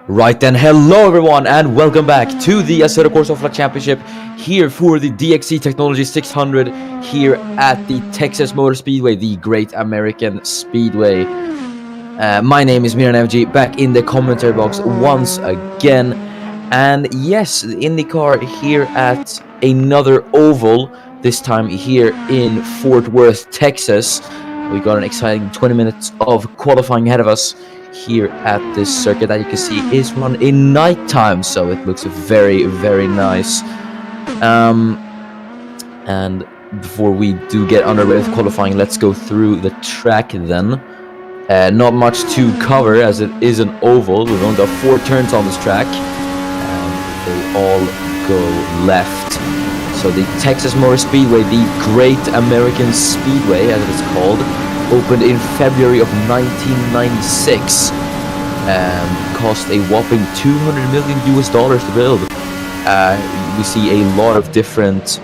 Right then, hello everyone and welcome back to the Assetto Corsa Flat Championship here for the DXC Technology 600 here at the Texas Motor Speedway, the Great American Speedway. My name is Miran FG, back in the commentary box once again. And yes, the IndyCar here at another oval, this time here in Fort Worth, Texas. We got an exciting 20 minutes of qualifying ahead of us here at this circuit that you can see is run in nighttime, so it looks very, very nice. And before we do get underway with qualifying, let's go through the track then. Not much to cover as it is an oval. We've only got 4 turns on this track, and they all go left. So the Texas Motor Speedway, the Great American Speedway as it is called, opened in February of 1996 and cost a whopping $200 million to build. We see a lot of different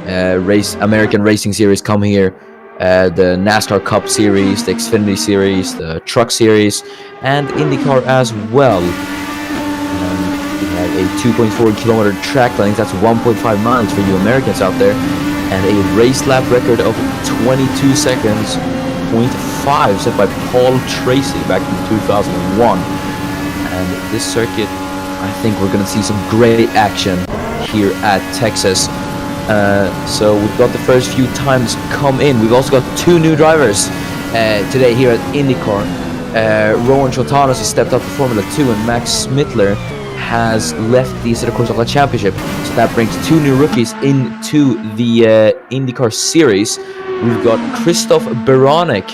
American racing series come here. The NASCAR Cup Series, the Xfinity Series, the Truck Series, and IndyCar as well. We have a 2.4 kilometer track length, that's 1.5 miles for you Americans out there, and a race lap record of 22 seconds, 0.5 set by Paul Tracy back in 2001. And this circuit, I think we're going to see some great action here at Texas. So we've got the first few times come in. We've also got two new drivers today here at IndyCar. Rowan Chiltanos has stepped up to Formula 2, and Max Smittler has left the Assetto Corsa Championship. So that brings two new rookies into the IndyCar series. We've got Christoph Beranek,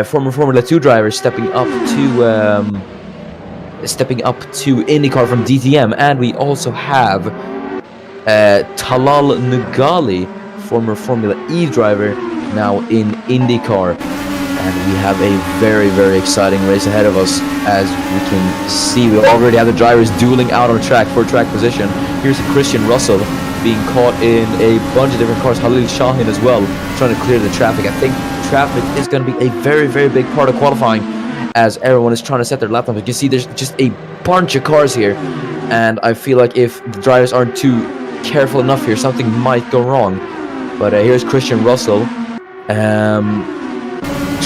former Formula 2 driver, stepping up to IndyCar from DTM, and we also have Talal Nugali, former Formula E driver, now in IndyCar. And we have a very, very exciting race ahead of us. As we can see, we already have the drivers dueling out on track for track position. Here's Christian Russell being caught in a bunch of different cars. Khalil Shahin as well, trying to clear the traffic. I think traffic is going to be a very, very big part of qualifying, as everyone is trying to set their lap time. You can see there's just a bunch of cars here, and I feel like if the drivers aren't too careful enough here, something might go wrong. But here's Christian Russell,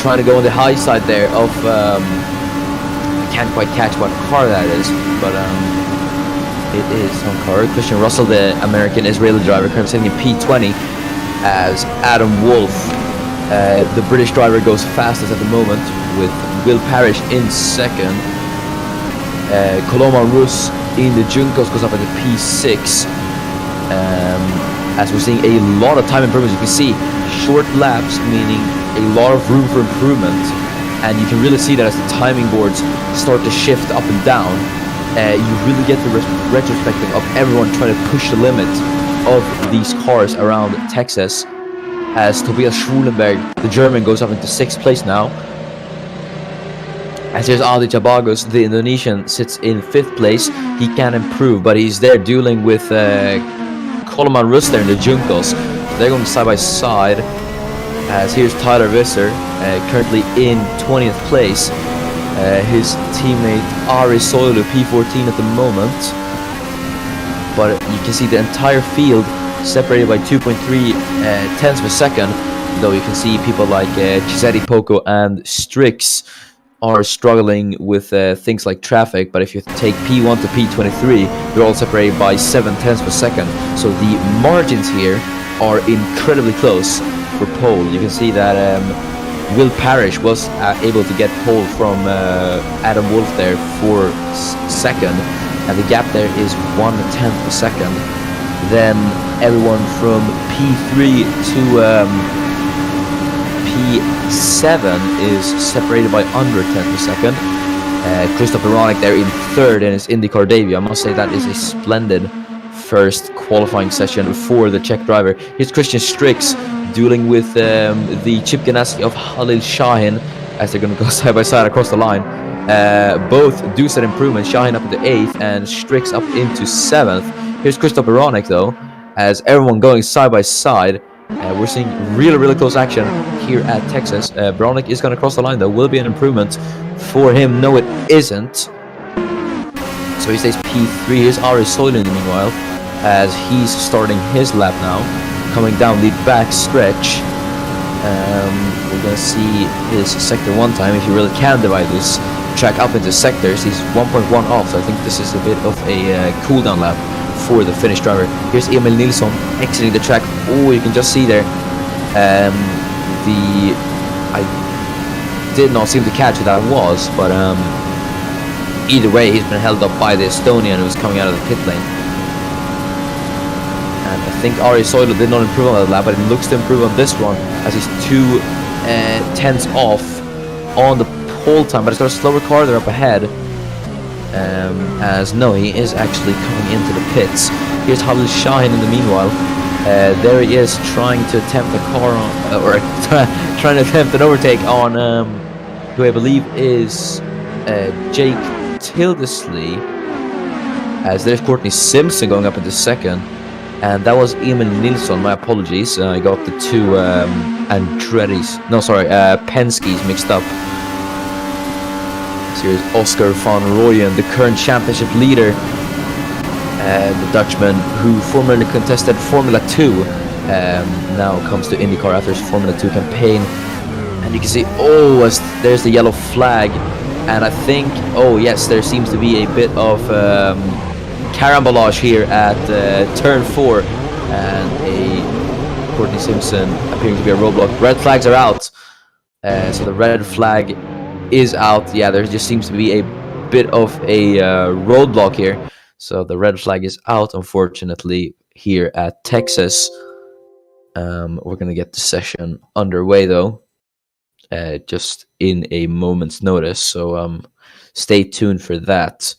trying to go on the high side there of I can't quite catch what car that is, but it is some car. Christian Russell, the American-Israeli driver, currently sitting in P20, as Adam Wolf, the British driver, goes fastest at the moment, with Will Parrish in second. Coloma Rus in the Juncos goes up into P6. As we're seeing a lot of time improvements. You can see short laps, meaning a lot of room for improvement, and you can really see that as the timing boards start to shift up and down. You really get the retrospective of everyone trying to push the limit of these cars around Texas, as Tobias Schwulenberg, the German, goes up into 6th place now. As here's Adi Jabagos, the Indonesian, sits in 5th place. He can improve, but he's there dueling with Coleman Rus there in the Juncos. So they're going side by side. As here's Tyler Visser, currently in 20th place. His teammate Ari Soilu, P14 at the moment. But you can see the entire field separated by 2.3 tenths per second. Though you can see people like Chisetti Poco and Strix are struggling with things like traffic, but if you take P1 to P23, they're all separated by 7 tenths per second. So the margins here are incredibly close for pole. You can see that Will Parrish was able to get pole from Adam Wolf there for second, and the gap there is 1 tenth per second. Then everyone from P3 to P7 is separated by under 10 per second. Christoph Beranek there in 3rd in his IndyCar debut. I must say that is a splendid first qualifying session for the Czech driver. Here's Christian Strix dueling with the Chip Ganassi of Khalil Shahin, as they're going to go side by side across the line. Both do set improvement. Shahin up into 8th and Strix up into 7th. Here's Christoph Beranek though, as everyone going side by side. We're seeing really close action here at Texas. Beranek is going to cross the line though. Will be an improvement for him? No, it isn't. So he stays P3. Here's Ari Soilen meanwhile, as he's starting his lap now, coming down the back stretch. We're going to see his sector 1 time, if you really can divide this track up into sectors. He's 1.1 off, so I think this is a bit of a cooldown lap for the Finnish driver. Here's Emil Nilsson exiting the track. Oh, you can just see there. I did not seem to catch who that was, but either way, he's been held up by the Estonian who was coming out of the pit lane. And I think Ari Soilu did not improve on that lap, but it looks to improve on this one, as he's 2 tenths off on the pole time, but it's got a slower car there up ahead. As no, he is actually coming into the pits. Here's Khalil Shahin in the meanwhile. There he is, trying to attempt a car on, or trying to attempt an overtake on who I believe is Jake Tildesley. As there's Courtney Simpson going up into second. And that was Emil Nilsson. My apologies. I got the two Penske's mixed up. So here's Oscar van Rooyen, the current championship leader. The Dutchman who formerly contested Formula 2 now comes to IndyCar after his Formula 2 campaign. And you can see, there's the yellow flag. And I think, yes, there seems to be a bit of carambolage here at turn 4. And a Courtney Simpson appearing to be a roadblock. Red flags are out. So the red flag is out. Yeah, there just seems to be a bit of a roadblock here. So the red flag is out, unfortunately, here at Texas. We're going to get the session underway, though, just in a moment's notice. So stay tuned for that.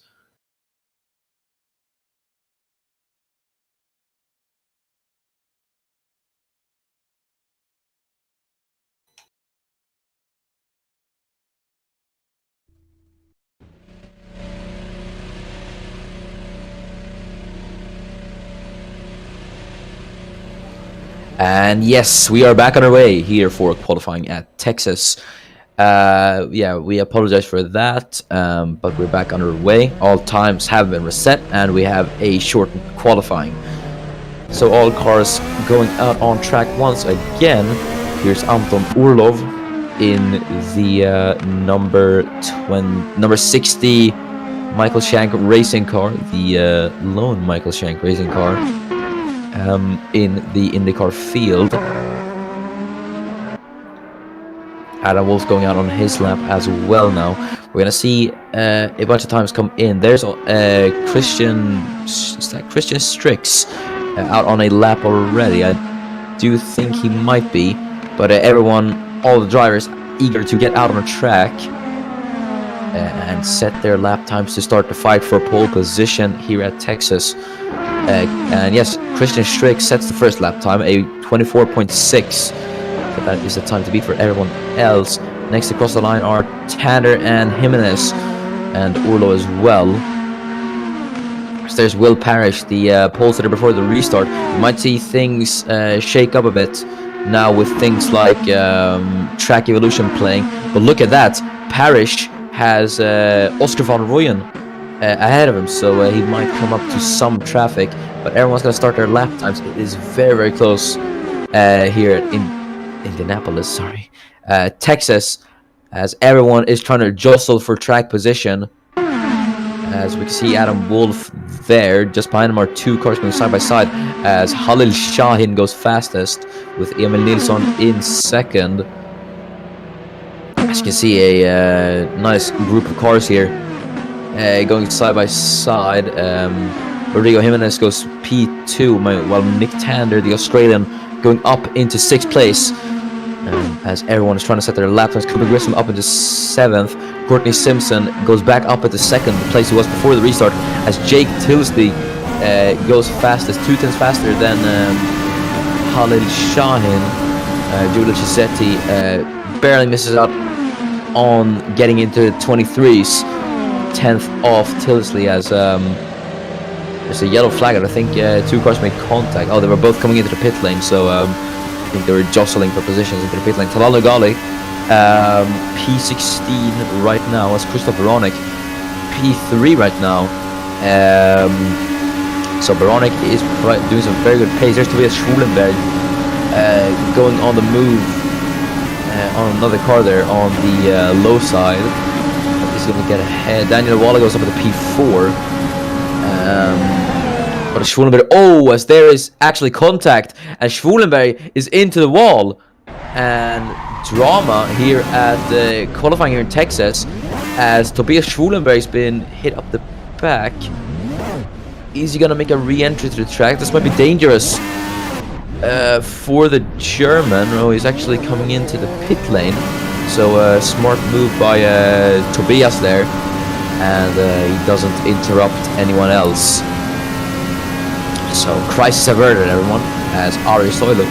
And yes, we are back on our way here for qualifying at Texas. We apologize for that, but we're back on our way. All times have been reset, and we have a shortened qualifying. So all cars going out on track once again. Here's Anton Orlov in the number 60 Michael Shank racing car, the lone Michael Shank racing car. In the IndyCar field. Adam Wolf going out on his lap as well now. We're going to see a bunch of times come in. There's Christian Strix out on a lap already. I do think he might be, but all the drivers eager to get out on the track and set their lap times to start the fight for pole position here at Texas. And yes, Christian Strix sets the first lap time, a 24.6. So that is the time to beat for everyone else. Next across the line are Tanner and Jimenez, and Orlo as well. So there's Will Parrish, the pole sitter before the restart. You might see things shake up a bit now with things like track evolution playing. But look at that, Parrish has Oscar van Rooyen ahead of him, so he might come up to some traffic, but everyone's going to start their lap times. It is very, very close here in Indianapolis, Texas, as everyone is trying to jostle for track position. As we can see Adam Wolf there, just behind him are two cars going side by side, as Halil Shahin goes fastest with Emil Nilsson in second. As you can see, a nice group of cars here going side by side. Rodrigo Jimenez goes P2, while Nick Tander, the Australian, going up into 6th place. As everyone is trying to set their lap times. Cooper Grissom up into 7th. Courtney Simpson goes back up into 2nd, the place he was before the restart, as Jake Tilsley goes fastest, 2 tenths faster than Halil Shahin. Giulio Cisetti barely misses out on getting into 23s. 10th off Tilsley, as there's a yellow flag, and I think 2 cars made contact. They were both coming into the pit lane, so I think they were jostling for positions into the pit lane. Talal Nogali, P16 right now, as Christoph Baronek, P3 right now. So Baronek is doing some very good pace. There's Tobias Schulenberg going on the move on another car there on the low side. He's going to get ahead. Daniel Waller goes up to the P4. But Schwulenberg, as there is actually contact, and Schwulenberg is into the wall. And drama here at the qualifying here in Texas, as Tobias Schwulenberg's been hit up the back. Is he going to make a re-entry to the track? This might be dangerous for the German. He's actually coming into the pit lane. So smart move by Tobias there, and he doesn't interrupt anyone else. So crisis averted, everyone, as Ari Soilu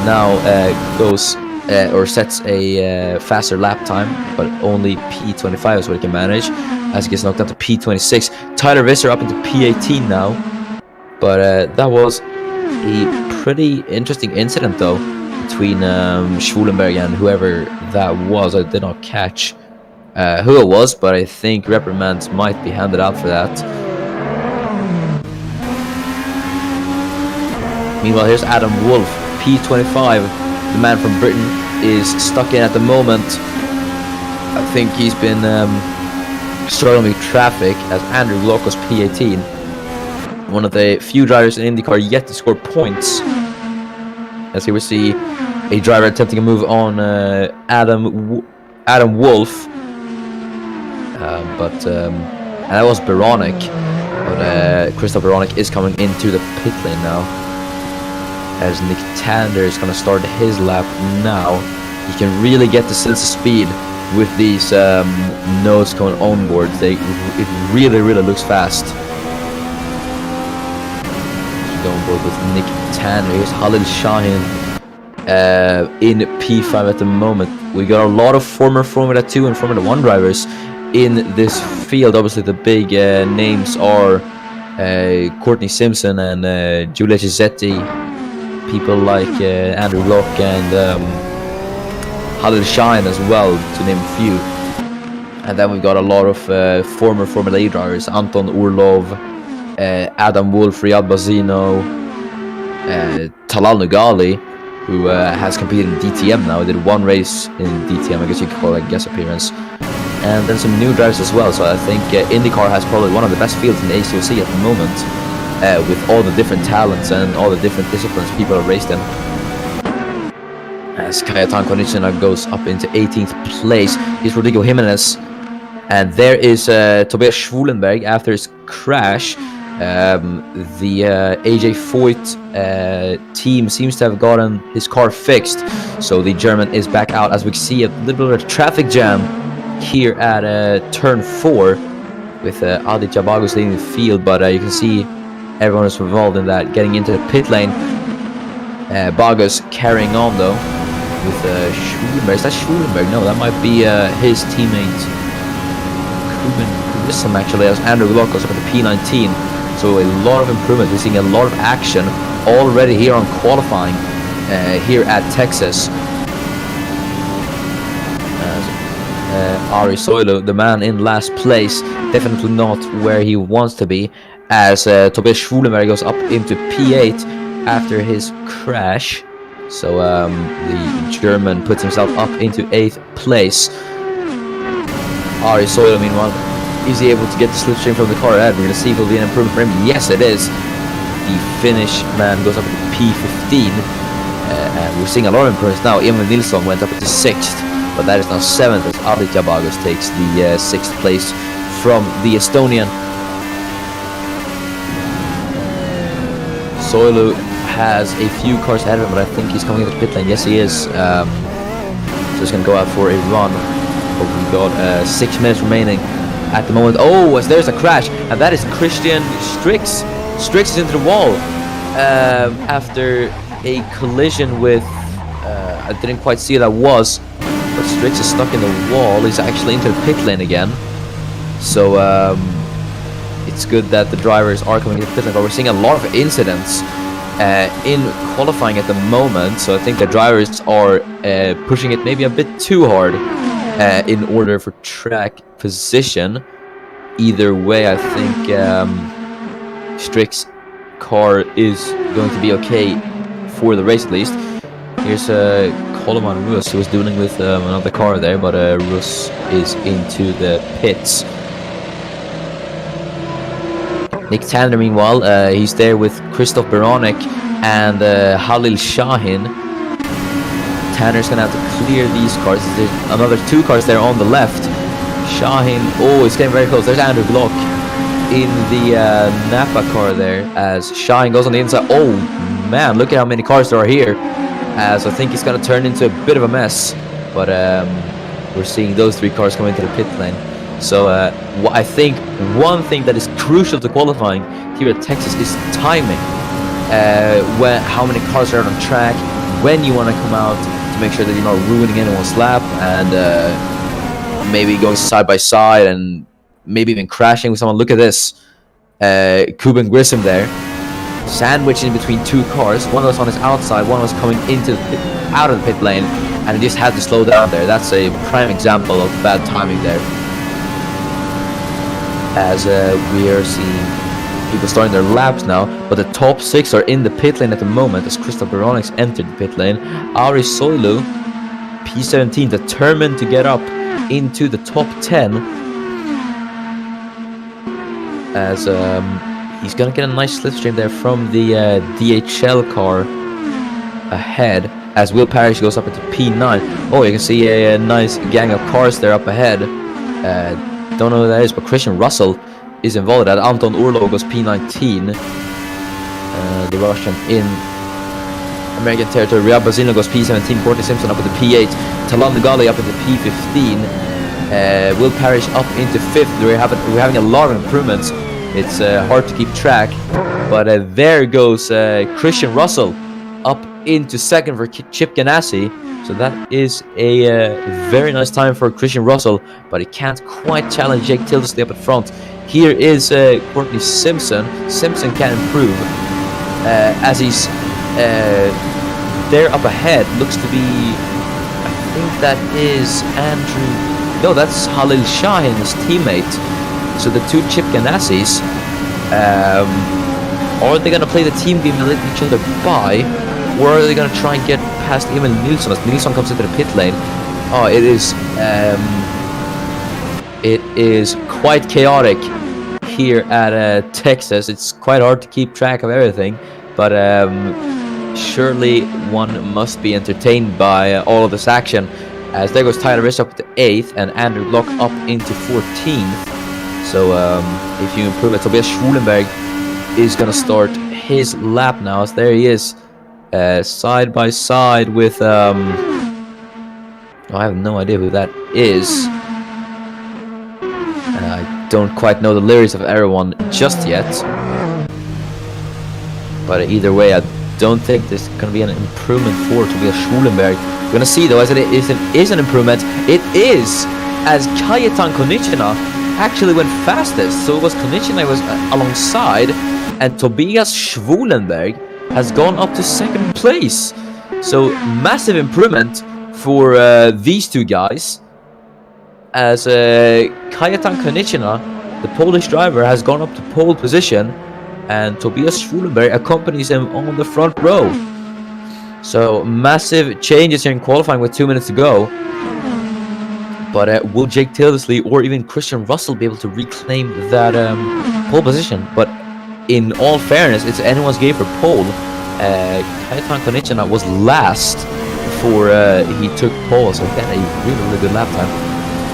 now goes or sets a faster lap time, but only P25 is what he can manage, as he gets knocked down to P26. Tyler Visser up into P18 now, but that was a pretty interesting incident though between Schwulenberg and whoever that was. I did not catch who it was, but I think reprimands might be handed out for that. Meanwhile, here's Adam Wolf, P25. The man from Britain is stuck in at the moment. I think he's been struggling with traffic, as Andrew Glock was P18. One of the few drivers in IndyCar yet to score points. As here we see a driver attempting a move on Adam Wolf. And that was Baronic. But Christoph Baronic is coming into the pit lane now, as Nick Tander is going to start his lap now. You can really get the sense of speed with these nose cone onboards. It really looks fast. Going board with Nick Tander. Here's Khalil Shahin in P5 at the moment. We got a lot of former Formula 2 and Formula 1 drivers in this field. Obviously the big names are Courtney Simpson and Giulia Giusetti. People like Andrew Glock and Khalil Shahin as well, to name a few. And then we've got a lot of former Formula E drivers: Anton Orlov, Adam Wolf, Riyad Bazino, Talal Nugali, who has competed in DTM now. He did one race in DTM, I guess you could call it a guest appearance. And then some new drivers as well. So I think IndyCar has probably one of the best fields in the ACOC at the moment, with all the different talents and all the different disciplines people have raced in. As Kajetan Konechina goes up into 18th place, here's Rodrigo Jimenez. And there is Tobias Schwulenberg after his crash. The AJ Foyt team seems to have gotten his car fixed, so the German is back out, as we see a little bit of a traffic jam here at turn 4 with Adi Jabagos leading the field, but you can see everyone is involved in that, getting into the pit lane. Bagos carrying on though with Schwulenberg. Is that Schwulenberg? No, that might be his teammate Kubinism actually, as Andrew Glock goes up into P19. So a lot of improvement. We're seeing a lot of action already here on qualifying here at Texas. Ari Soilu, the man in last place, definitely not where he wants to be, as Tobias Schwulenberg goes up into P8 after his crash. So the German puts himself up into 8th place. Ari Soilu, meanwhile, is he able to get the slipstream from the car ahead? We're going to see if it'll be an improvement for him. Yes, it is. The Finnish man goes up into P15. And we're seeing a lot of improvements now. Emil Nilsson went up into 6th, but that is now 7th, as Adi Jabagos takes the 6th place from the Estonian. Soilu has a few cars ahead of him, but I think he's coming into the pit lane. Yes, he is. So he's going to go out for a run. But we've got 6 minutes remaining at the moment. Oh, as there's a crash, and that is Christian Strix. Strix is into the wall after a collision with I didn't quite see who that was, but Strix is stuck in the wall. He's actually into the pit lane again, so it's good that the drivers are coming into the pit lane, but we're seeing a lot of incidents in qualifying at the moment, so I think the drivers are pushing it maybe a bit too hard in order for track position. Either way, I think Strick's car is going to be okay for the race at least. Here's Coleman Rus, who was dealing with another car there, but Rus is into the pits. Nick Tander, meanwhile, he's there with Christoph Baronic and Khalil Shahin. Tanner's gonna have to clear these cars. There's another 2 cars there on the left. Shahin, oh, it's getting very close. There's Andrew Glock in the Napa car there, as Shahin goes on the inside. Oh man, look at how many cars there are here, as I think it's gonna turn into a bit of a mess, but we're seeing those 3 cars come into the pit lane. So I think one thing that is crucial to qualifying here at Texas is timing. How many cars are on track, when you want to come out to make sure that you're not ruining anyone's lap, and maybe going side by side and maybe even crashing with someone. Look at this. Cuban Grissom there, sandwiched in between two cars. One was on his outside, one was coming out of the pit lane, and he just had to slow down there. That's a prime example of bad timing there. As we are seeing people starting their laps now, but the top 6 are in the pit lane at the moment as Crystal Baronix entered the pit lane. Ari Soilu, P17, determined to get up into the top 10, as he's gonna get a nice slipstream there from the DHL car ahead, as Will Parrish goes up into P9. Oh, you can see a nice gang of cars there up ahead. Don't know who that is, but Christian Russell is involved. That Anton Orlov goes P19. The Russian in American territory. Riyad Basino goes P17. Courtney Simpson up into P8. Talan Gali up into P15. Will Parrish up into 5th. We're having a lot of improvements. It's hard to keep track, but there goes Christian Russell up into 2nd for Chip Ganassi. So that is a very nice time for Christian Russell, but he can't quite challenge Jake Tildesley up at front. Here is Courtney Simpson. Simpson can improve as he's there up ahead. Looks to be, I think that is Andrew. No, that's Halil Shahin, his teammate. So the two Chip Ganassis, are they going to play the team game and let each other by, or are they going to try and get past Emil Nilsson as Nilsson comes into the pit lane? Oh, it is quite chaotic here at Texas. It's quite hard to keep track of everything, but surely one must be entertained by all of this action. As there goes Tyler Riss up to 8th and Andrew Block up into 14th. So if you improve it, Tobias Schwulenberg is going to start his lap now. As there he is, side by side with... I have no idea who that is. I don't quite know the lyrics of everyone just yet. But either way, I don't think there's going to be an improvement for Tobias Schwulenberg. We're going to see though, as it is an improvement. It is, as Kajetan Konechina actually went fastest. So it was Konechina was alongside, and Tobias Schwulenberg has gone up to 2nd place. So massive improvement for these two guys, as Kajetan Konechina, the Polish driver, has gone up to pole position, and Tobias Schwulenberg accompanies him on the front row. So massive changes here in qualifying with 2 minutes to go. But will Jake Tildesley or even Christian Russell be able to reclaim that pole position? But in all fairness, it's anyone's game for pole. Kajetan Konechina was last before he took pole, so he had a really good lap time.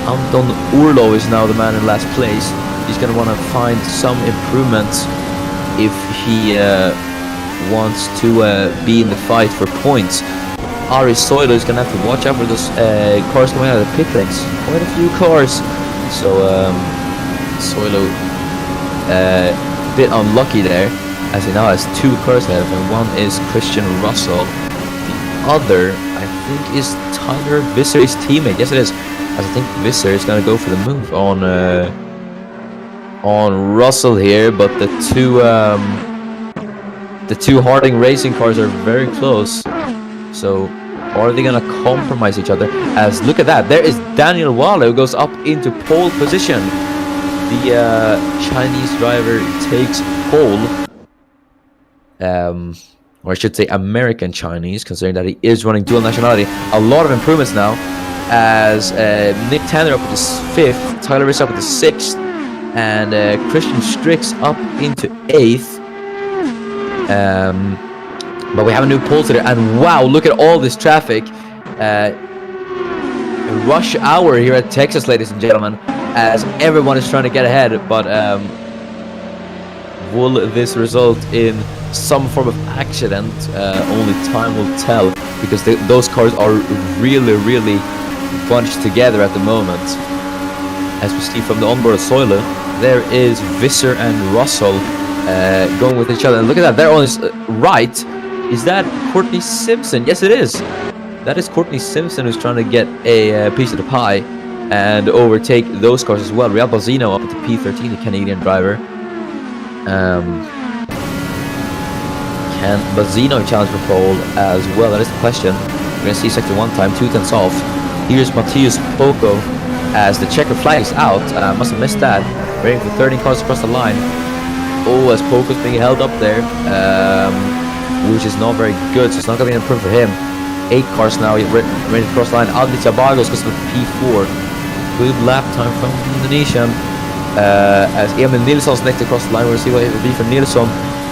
Anton Orlov is now the man in last place. He's going to want to find some improvements if he wants to be in the fight for points. Ari Soilu is going to have to watch out for those cars coming out of the pit lanes. Quite a few cars. So Soilu a bit unlucky there, as he now has 2 cars ahead of him. One is Christian Russell. The other, I think, is Tyler Visser, his teammate. Yes, it is. As I think Visser is going to go for the move on Russell here, but the two Harding racing cars are very close. So are they going to compromise each other? As look at that, there is Daniel Wale who goes up into pole position. The Chinese driver takes pole, or I should say American Chinese, considering that he is running dual nationality. A lot of improvements now, as Nick Tanner up into 5th, Tyler Riss up into 6th, and Christian Strix up into 8th. But we have a new pole sitter, and wow, look at all this traffic. Rush hour here at Texas, ladies and gentlemen, as everyone is trying to get ahead. But will this result in some form of accident? Only time will tell, because those cars are really bunched together at the moment. As we see from the onboard of Soilu, there is Visser and Russell going with each other. And look at that, they're on his right. Is that Courtney Simpson? Yes, it is. that is Courtney Simpson, who's trying to get a piece of the pie and overtake those cars as well. Real Balzino up at the P13, the Canadian driver. Can Balzino challenge for pole as well? That is the question. We're going to see sector 1 time, 2/10 off. Here's Matthias Poco as the checker flag is out. Must have missed that. Waiting for 13 cars across the line. Oh, as Poco's being held up there, which is not very good, so it's not going to be an improvement for him. 8 cars now, ready to cross the line. Aldi Tabagos goes to the P4. Good lap time from Indonesian. As Emil Nilsson's next to cross the line, we'll see what it will be for Nilsson.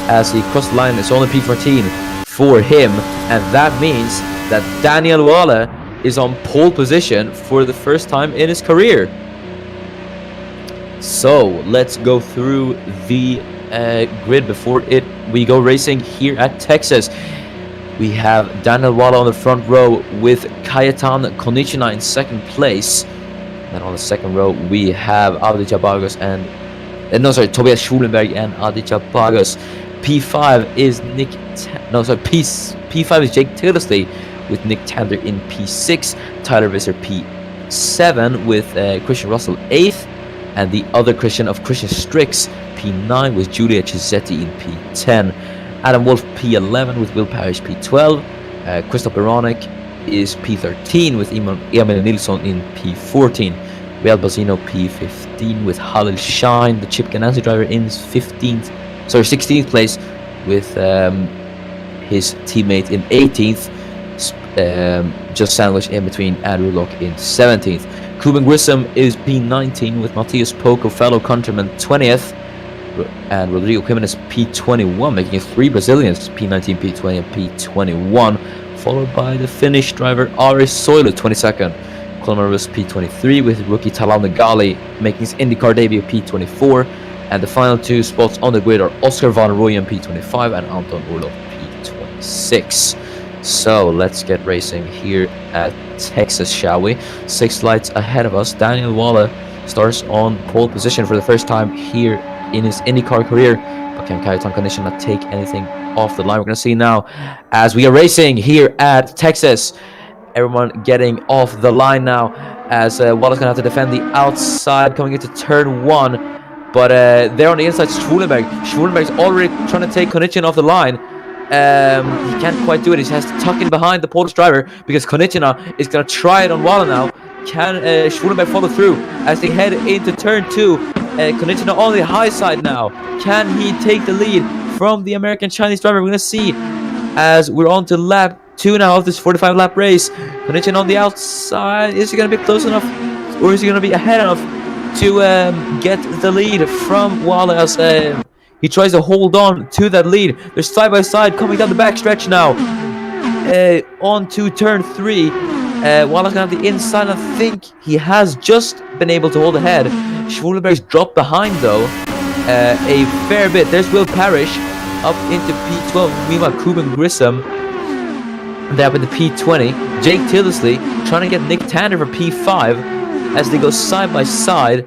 As he crossed the line, it's only P14 for him, and that means that Daniel Wale is on pole position for the first time in his career. So let's go through the grid before we go racing here at Texas. We have Daniel Wale on the front row with Kajetan Konieczna in second place. Then on the second row we have Aditya Bargos and Tobias Schulenberg and Aditya Bargos. P5 is P5 is Jake Tildesley with Nick Tander in P6, Tyler Visser P7 with Christian Russell 8th, and the other Christian of Christian Strix P9 with Julia Cisetti in P10, Adam Wolf P11 with Will Parrish P12, Christoph Baronic is P13 with Emil Nilsson in P14, Real Balzino P15 with Halil Shine, the Chip Ganassi driver, in 16th place with his teammate in 18th, just sandwiched in between Andrew Locke in 17th. Kuben Grissom is P19 with Matthias Poco, fellow countryman, 20th, and Rodrigo Jimenez P21, making it 3 Brazilians, P19, P20, and P21, followed by the Finnish driver Ari Soilu, 22nd. Colin was P23 with rookie Talal Nagali making his IndyCar debut, P24, and the final 2 spots on the grid are Oscar Van Rooyen P25 and Anton Orlov P26. So let's get racing here at Texas, shall we? 6 lights ahead of us. Daniel Wale starts on pole position for the first time here in his IndyCar career, but can Kajetan Konieczna take anything off the line? We're going to see now as we are racing here at Texas. Everyone getting off the line now as Wale's going to have to defend the outside coming into turn 1, but there on the inside, Schulenberg's already trying to take Konieczna off the line. He can't quite do it. He has to tuck in behind the Polish driver because Konieczna is going to try it on Wale now. Can Schulenberg follow through as they head into turn 2? Konieczna on the high side now. Can he take the lead from the American-Chinese driver? We're going to see as we're on to lap 2 now of this 45-lap race. Konieczna on the outside. Is he going to be close enough, or is he going to be ahead enough to get the lead from Wale as he tries to hold on to that lead? They're side by side coming down the back stretch now. On to turn 3. Wale's gonna have the inside. I think he has just been able to hold ahead. Schulenberg's dropped behind though a fair bit. There's Will Parrish up into P12. Meanwhile, Kuben Grissom there up in the P20. Jake Tildesley trying to get Nick Tander for P5 as they go side by side.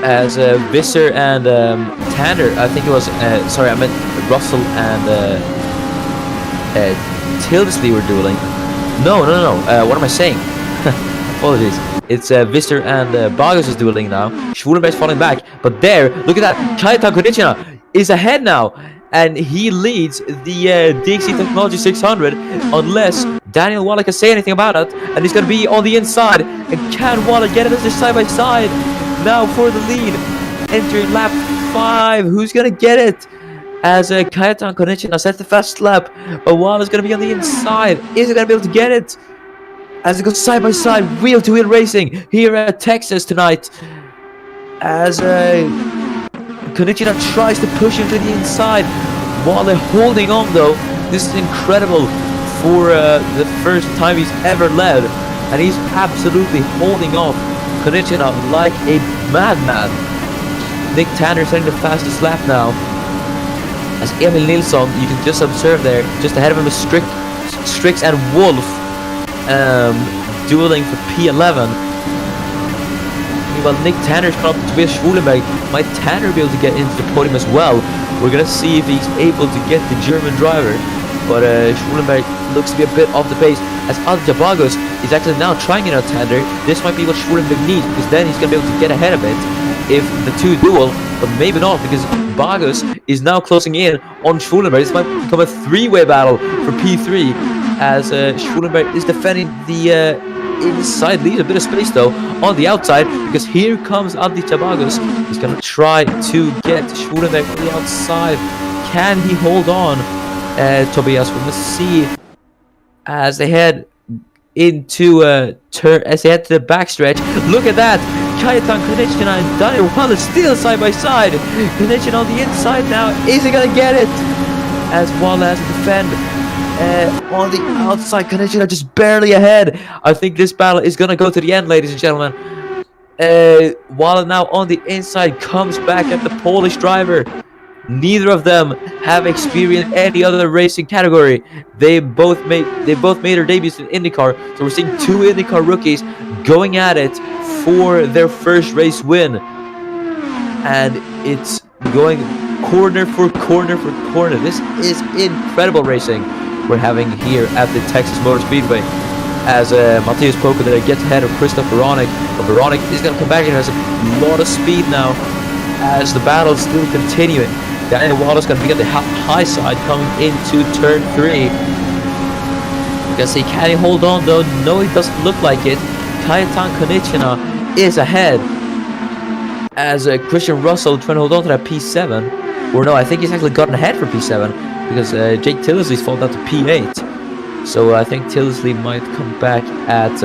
As Visser and Tander, I think it was, sorry, I meant Russell and Tildesley were dueling. No, what am I saying? Apologies. It's Visser and Bargos is dueling now. Schulenberg's falling back, but there, look at that. Kajetan Konieczna is ahead now, and he leads the DXC Technology 600 unless Daniel Wale can say anything about it, and he's going to be on the inside. And can Wale get it as they're side by side? Now for the lead, entering lap 5. Who's going to get it? As Kajetan Konieczna sets the fast lap, but Wale is going to be on the inside. Is he going to be able to get it? As it goes side by side, wheel-to-wheel racing here at Texas tonight. As Konieczna tries to push him to the inside. Wale holding on though. This is incredible for the first time he's ever led. And he's absolutely holding off Konieczna like a madman. Nick Tander setting the fastest lap now. As Emil Nilsson, you can just observe there, just ahead of him is Strix and Wolf dueling for P11. Meanwhile, Nick Tanner's come up to Tobias Schwulenberg. Might Tanner be able to get into the podium as well? We're going to see if he's able to get the German driver. But Schwulenberg looks to be a bit off the pace, as Adi Jabagos is actually now trying it on Tanner. This might be what Schwulenberg needs, because then he's going to be able to get ahead of it if the two duel, but maybe not, because Bagos is now closing in on Schwulenberg. This might become a three-way battle for P3, as Schwulenberg is defending the inside, leaves a bit of space though on the outside, because here comes Adi Jabagos. He's going to try to get Schwulenberg on the outside. Can he hold on? Tobias, we're going to see as they head into as they head to the backstretch. Look at that! Kajetan Konechina and Daniel Wallace still side by side. Konechina on the inside now. Is he going to get it? As Wallace has to defend on the outside. Konechina just barely ahead. I think this battle is going to go to the end, ladies and gentlemen. Wallace now on the inside comes back at the Polish driver. Neither of them have experienced any other racing category. They both made their debuts in IndyCar. So we're seeing two IndyCar rookies going at it for their first race win. And it's going corner for corner for corner. This is incredible racing we're having here at the Texas Motor Speedway. As Matthias Poco there gets ahead of Christoph Veronik. But Veronik is going to come back and has a lot of speed now as the battle is still continuing. Daniel Wallace going to be at the high side coming into turn 3. You can see, can he hold on though? No, he doesn't look like it. Kajetan Konechina is ahead. As Christian Russell trying to hold on to that P7. Or no, I think he's actually gotten ahead for P7. Because Jake Tillisley's fallen down to P8. So I think Tillisley might come back at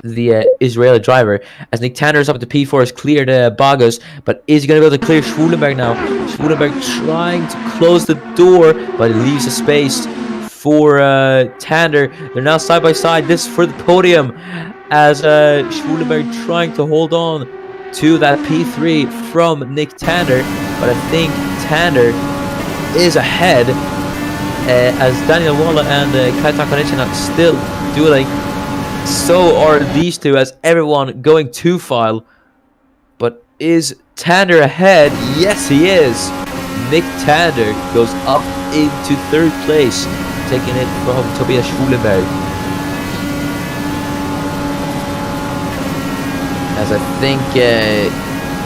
the Israeli driver, as Nick Tanner's up to P4 has cleared Bagos, but is he going to be able to clear Schwulenberg now? Schwulenberg trying to close the door, but he leaves a space for Tanner. They're now side by side. This is for the podium, as Schwulenberg trying to hold on to that P3 from Nick Tanner, but I think Tanner is ahead, as Daniel Waller and Kajetan Konechina still dueling. So are these two, as everyone going to file. But is Tanner ahead? Yes, he is. Nick Tanner goes up into third place, taking it from Tobias Schwulenberg. As I think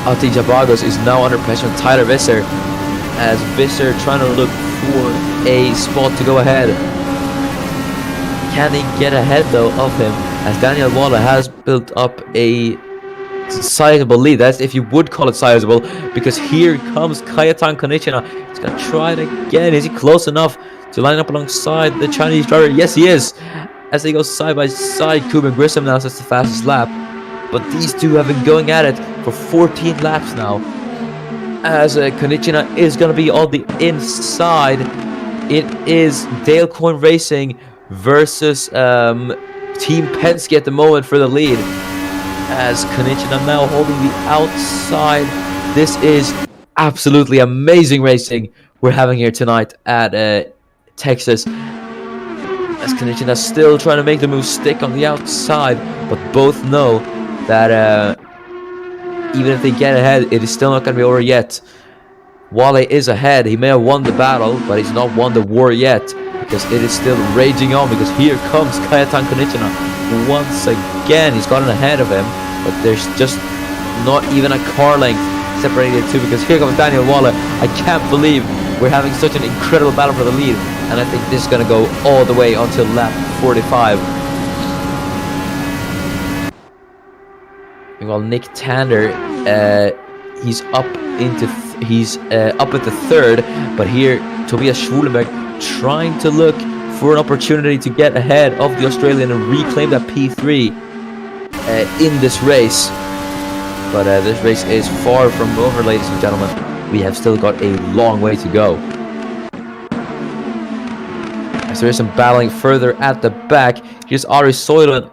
Adi Jabagos is now under pressure on Tyler Visser, as Visser trying to look for a spot to go ahead. Can he get ahead though of him, as Daniel Waller has built up a sizable lead? That's if you would call it sizable, because here comes Kajetan Konechina. He's going to try it again. Is he close enough to line up alongside the Chinese driver? Yes, he is. As they go side by side, Kuben Grissom now sets the fastest lap. But these two have been going at it for 14 laps now. As Konechina is going to be on the inside. It is Dale Coyne Racing versus Team Penske at the moment for the lead, as Konechina now holding the outside. This is absolutely amazing racing we're having here tonight at Texas, as Konechina still trying to make the move stick on the outside, but both know that even if they get ahead, it is still not going to be over yet. Wale is ahead. He may have won the battle, but he's not won the war yet, because it is still raging on. Because here comes Kajetan Konechina once again. He's gotten ahead of him, but there's just not even a car length separating the two, because here comes Daniel Waller. I can't believe we're having such an incredible battle for the lead, and I think this is going to go all the way until lap 45. Meanwhile, Nick Tanner, he's up at the third, but here Tobias Schwulenberg trying to look for an opportunity to get ahead of the Australian and reclaim that P3 in this race. But this race is far from over, ladies and gentlemen. We have still got a long way to go. As there is some battling further at the back. Here's Ari Soilen.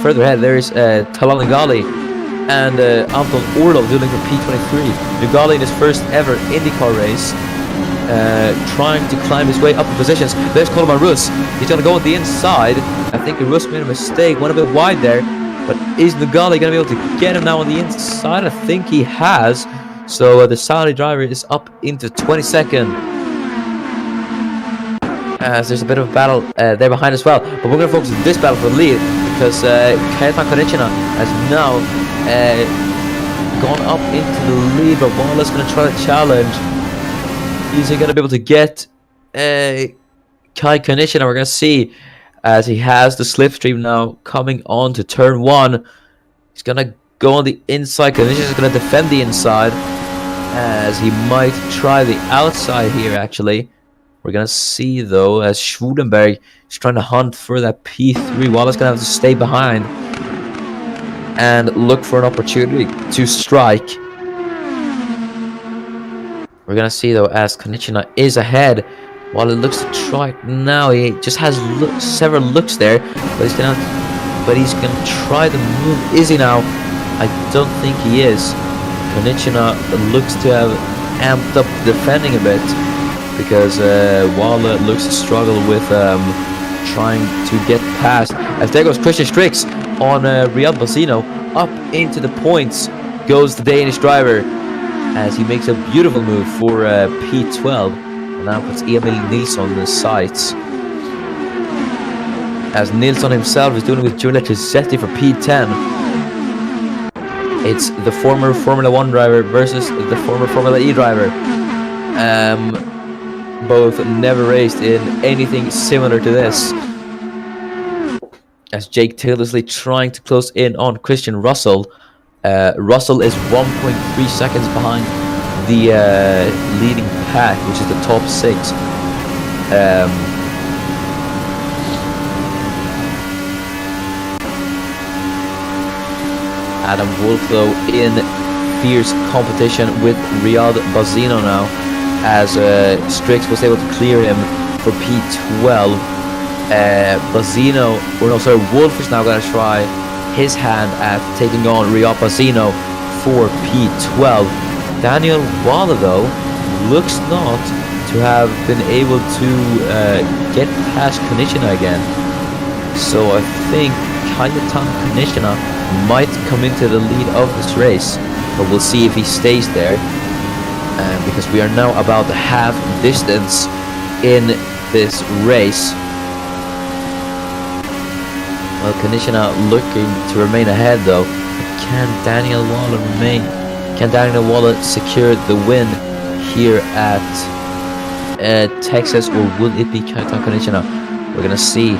Further ahead there is Talal Ngali and Anton Orlov dueling for P23. Ngali in his first ever IndyCar race. trying to climb his way up the positions. There's Coleman Rus. He's going to go on the inside. I think Rus made a mistake, went a bit wide there. But is Nugali going to be able to get him now on the inside? I think he has. So the Saudi driver is up into 22nd. As there's a bit of a battle there behind as well. But we're going to focus on this battle for the lead. Because Kajetan Konechina has now gone up into the lead. But Wallace is going to try to challenge. Is he going to be able to get Kai Konechina? We're going to see. As he has the slipstream now coming on to turn 1. He's going to go on the inside. Konechina is going to defend the inside. As he might try the outside here, actually. We're going to see, though, as Schwulenberg is trying to hunt for that P3. Wallace going to have to stay behind. And look for an opportunity to strike. We're going to see, though, as Konechina is ahead. While it looks to try it now, he just has several looks there, but he's gonna try the move. Is he now? I don't think he is. Konechina looks to have amped up defending a bit because Walla looks to struggle with trying to get past. As there goes Christian Strix on Riyad Basino up into the points goes the Danish driver as he makes a beautiful move for P12. Now puts Emil Nilsson on the sights. As Nilsson himself is doing it with Giulia Trisetti for P10. It's the former Formula 1 driver versus the former Formula E driver. Both never raced in anything similar to this. As Jake Tildesley trying to close in on Christian Russell. Russell is 1.3 seconds behind the leading pack, which is the top 6. Adam Wolf, though, in fierce competition with Riyad Bazino now, as Strix was able to clear him for P12. Wolf is now going to try his hand at taking on Riyad Bazino for P12. Daniel Walla, though, looks not to have been able to get past Konechina again. So I think Kajetan Konechina might come into the lead of this race. But we'll see if he stays there. Because we are now about half distance in this race. Well, Konechina looking to remain ahead, though. Can Daniel Walla secure the win here at Texas, or will it be Kajetan Konechina? We're gonna see.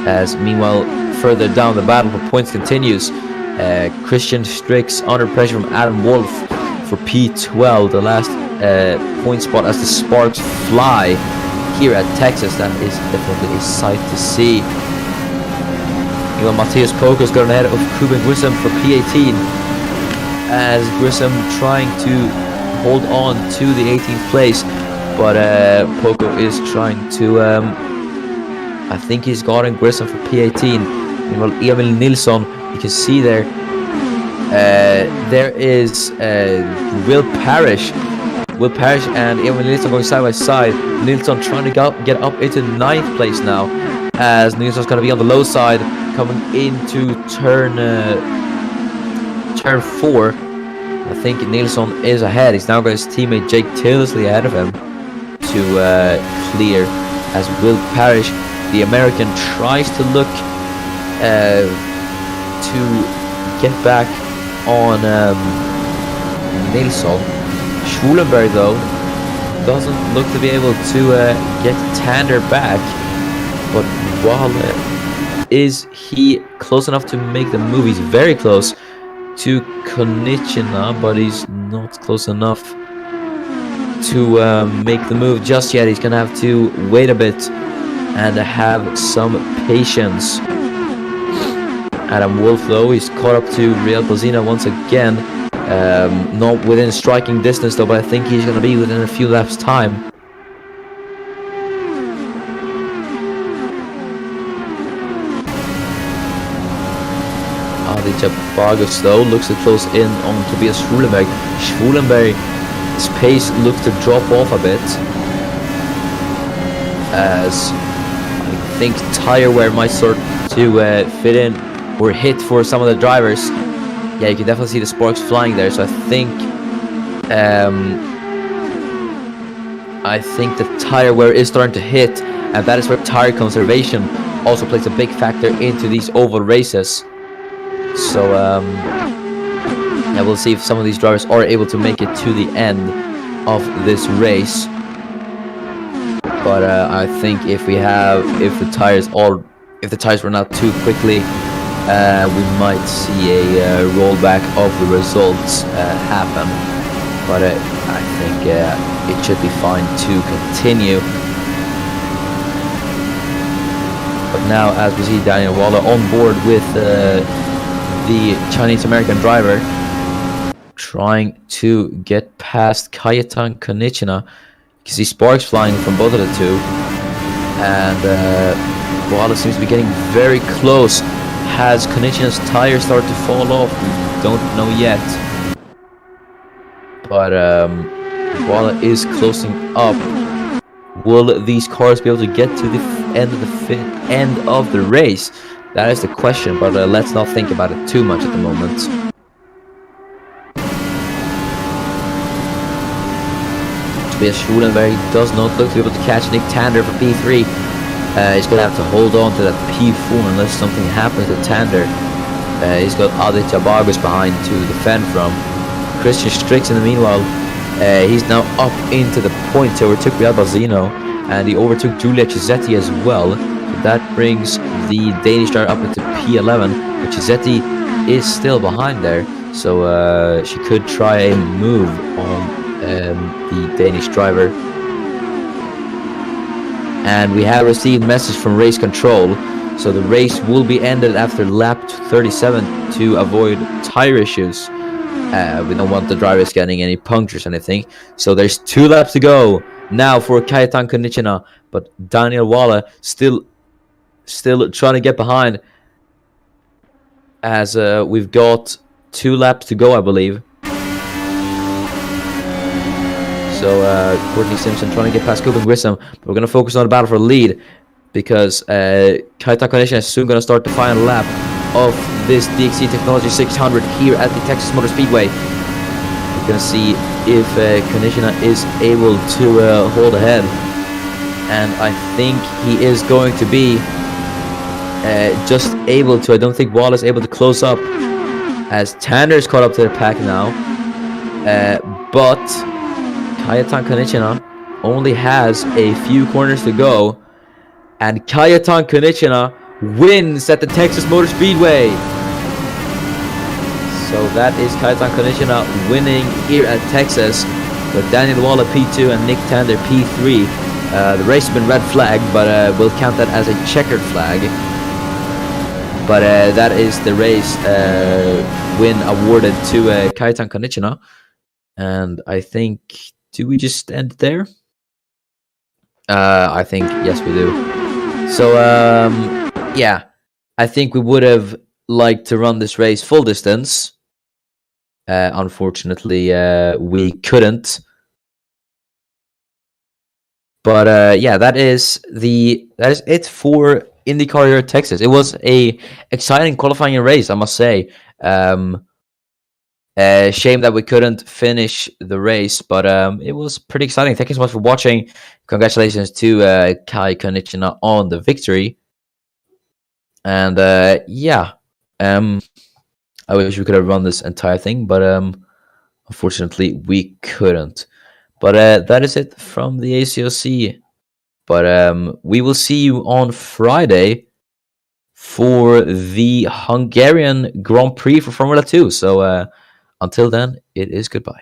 As meanwhile, further down the battle for points continues. Christian Strix under pressure from Adam Wolf for P12, the last point spot as the sparks fly here at Texas. That is definitely a sight to see. Meanwhile, Matthias Poco is going ahead of Kuben Grissom for P18. As Grissom trying to hold on to the 18th place, but Poco is trying to I think he's gotten Grissom for P18. Meanwhile, Emil Nilsson, you can see there there is Will Parrish and Emil Nilsson going side by side. Nilsson trying to get up into 9th place now, as Nilsson's going to be on the low side coming into turn 4. I think Nilsson is ahead. He's now got his teammate Jake Tildesley ahead of him to clear, as Will Parrish, the American, tries to look to get back on Nilsson. Schwulenberg, though, doesn't look to be able to get Tander back. But is he close enough to make the move? He's very close to Konechina, but he's not close enough to make the move just yet. He's gonna have to wait a bit and have some patience. Adam Wolf, though, he's caught up to Riyad Bazino once again. Not within striking distance, though, but I think he's gonna be within a few laps' time. Adi Jabagos, though, looks to close in on Tobias Schwulenberg. Schwulenberg his pace looks to drop off a bit, as I think tire wear might start to fit in or hit for some of the drivers. Yeah, you can definitely see the sparks flying there. So I think the tire wear is starting to hit, and that is where tire conservation also plays a big factor into these oval races. So yeah, we'll see if some of these drivers are able to make it to the end of this race. But I think if the tires run out too quickly, we might see a rollback of the results happen. But I think it should be fine to continue. But now, as we see Daniel Waller on board with the Chinese-American driver, trying to get past Kajetan Konieczna. You can see sparks flying from both of the two, and Waller seems to be getting very close. Has Konieczna's tires started to fall off? We don't know yet. But Waller is closing up. Will these cars be able to get to the end of the race? That is the question, but let's not think about it too much at the moment. Tobias Schulenberg does not look to be able to catch Nick Tander for P3. He's going to have to hold on to that P4 unless something happens to Tander. He's got Aditya Bargus behind to defend from. Christian Strix, in the meanwhile, he's now up into the points. He overtook Real Bazino, and he overtook Giulia Cisetti as well. So that brings the Danish driver up into P11, but Cisetti is still behind there. So she could try a move on the Danish driver. And we have received message from race control. So the race will be ended after lap 37 to avoid tire issues. We don't want the drivers getting any punctures or anything. So there's 2 laps to go now for Kajetan Konieczna, but Daniel Waller still trying to get behind, as we've got 2 laps to go, I believe. So Courtney Simpson trying to get past Coop and Grissom, but we're going to focus on the battle for the lead, because Kajetan Konieczna is soon going to start the final lap of this DXC Technology 600 here at the Texas Motor Speedway. We're going to see if Konieczna is able to hold ahead, and I think he is going to be just able to. I don't think Waller is able to close up, as Tander is caught up to the pack now, but Kajetan Konieczna only has a few corners to go, and Kajetan Konieczna wins at the Texas Motor Speedway. So that is Kajetan Konieczna winning here at Texas, with Daniel Waller P2 and Nick Tander P3. The race has been red flagged, but we'll count that as a checkered flag. But that is the race win awarded to Kajetan Konieczna. And I think, do we just end there? I think, yes, we do. So, yeah, I think we would have liked to run this race full distance. Unfortunately, we couldn't. But yeah, that is it for IndyCar here at Texas. It was a exciting qualifying race, I must say. Shame that we couldn't finish the race, but it was pretty exciting. Thank you so much for watching. Congratulations to Kai Konieczna on the victory. And yeah, I wish we could have run this entire thing, but unfortunately we couldn't. But that is it from the ACOC. But we will see you on Friday for the Hungarian Grand Prix for Formula 2. So until then, it is goodbye.